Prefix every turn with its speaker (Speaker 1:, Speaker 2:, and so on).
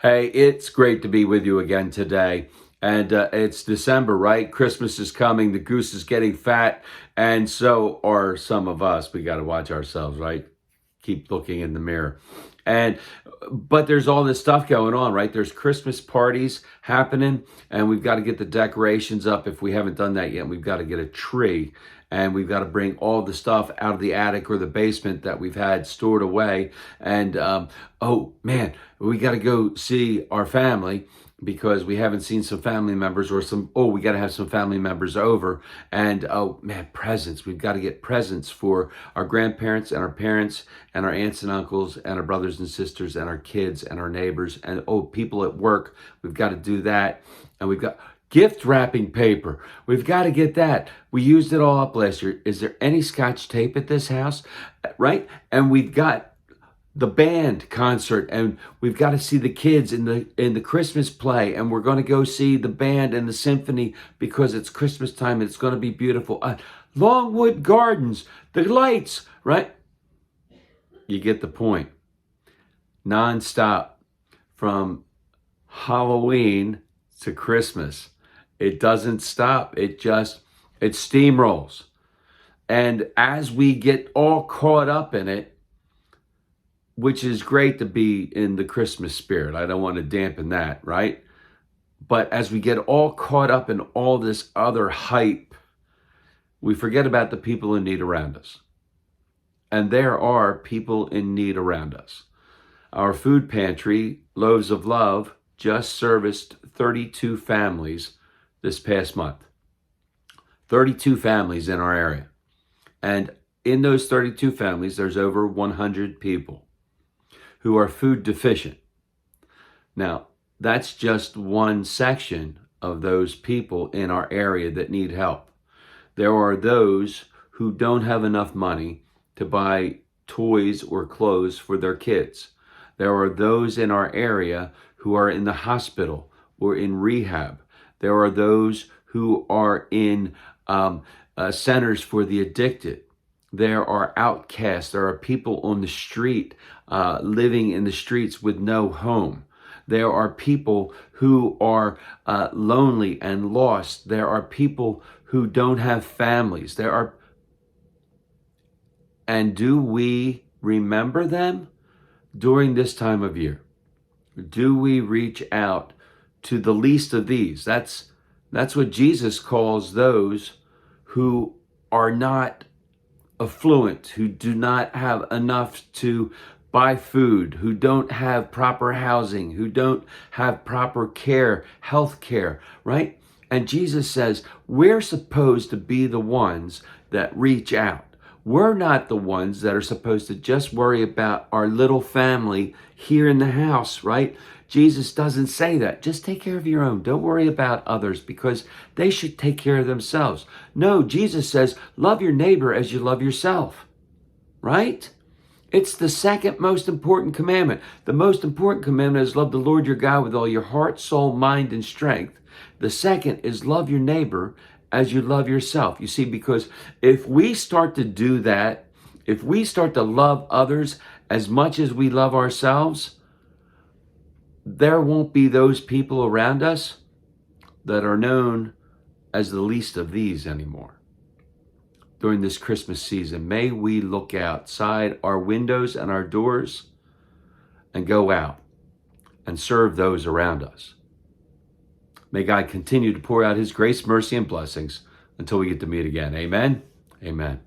Speaker 1: Hey, it's great to be with you again today. And it's December, right? Christmas is coming. The goose is getting fat. And so are some of us. We got to watch ourselves, right? Keep looking in the mirror. And but there's all this stuff going on, right? There's Christmas parties happening, and we've got to get the decorations up. If we haven't done that yet, we've got to get a tree, and we've got to bring all the stuff out of the attic or the basement that we've had stored away. And oh man, we got to go see our family because we haven't seen some family members, or we got to have some family members over. And oh man, presents. We've got to get presents for our grandparents and our parents and our aunts and uncles and our brothers and sisters and our kids and our neighbors and people at work. We've got to do that. And we've got gift wrapping paper. We've got to get that. We used it all up last year. Is there any Scotch tape at this house? Right? And we've got the band concert, and we've got to see the kids in the Christmas play, and we're going to go see the band and the symphony because it's Christmas time and it's going to be beautiful. Longwood Gardens, the lights, right? You get the point. Non-stop from Halloween to Christmas. It doesn't stop. It steamrolls. And as we get all caught up in it, which is great to be in the Christmas spirit. I don't want to dampen that, right? But as we get all caught up in all this other hype, we forget about the people in need around us. And there are people in need around us. Our food pantry, Loaves of Love, just serviced 32 families this past month. 32 families in our area. And in those 32 families, there's over 100 people who are food deficient. Now, that's just one section of those people in our area that need help. There are those who don't have enough money to buy toys or clothes for their kids. There are those in our area who are in the hospital or in rehab. There are those who are in centers for the addicted. There are outcasts. There are people on the street, living in the streets with no home. There are people who are lonely and lost. There are people who don't have families. And do we remember them during this time of year? Do we reach out to the least of these? That's what Jesus calls those who are not affluent, who do not have enough to buy food, who don't have proper housing, who don't have proper care, health care, right? And Jesus says, we're supposed to be the ones that reach out. We're not the ones that are supposed to just worry about our little family here in the house, right? Jesus doesn't say that. Just take care of your own. Don't worry about others because they should take care of themselves. No, Jesus says, love your neighbor as you love yourself, right? It's the second most important commandment. The most important commandment is love the Lord your God with all your heart, soul, mind, and strength. The second is love your neighbor as you love yourself. You see, because if we start to do that, if we start to love others as much as we love ourselves, there won't be those people around us that are known as the least of these anymore. During this Christmas season, may we look outside our windows and our doors and go out and serve those around us. May God continue to pour out his grace, mercy, and blessings until we get to meet again. Amen. Amen.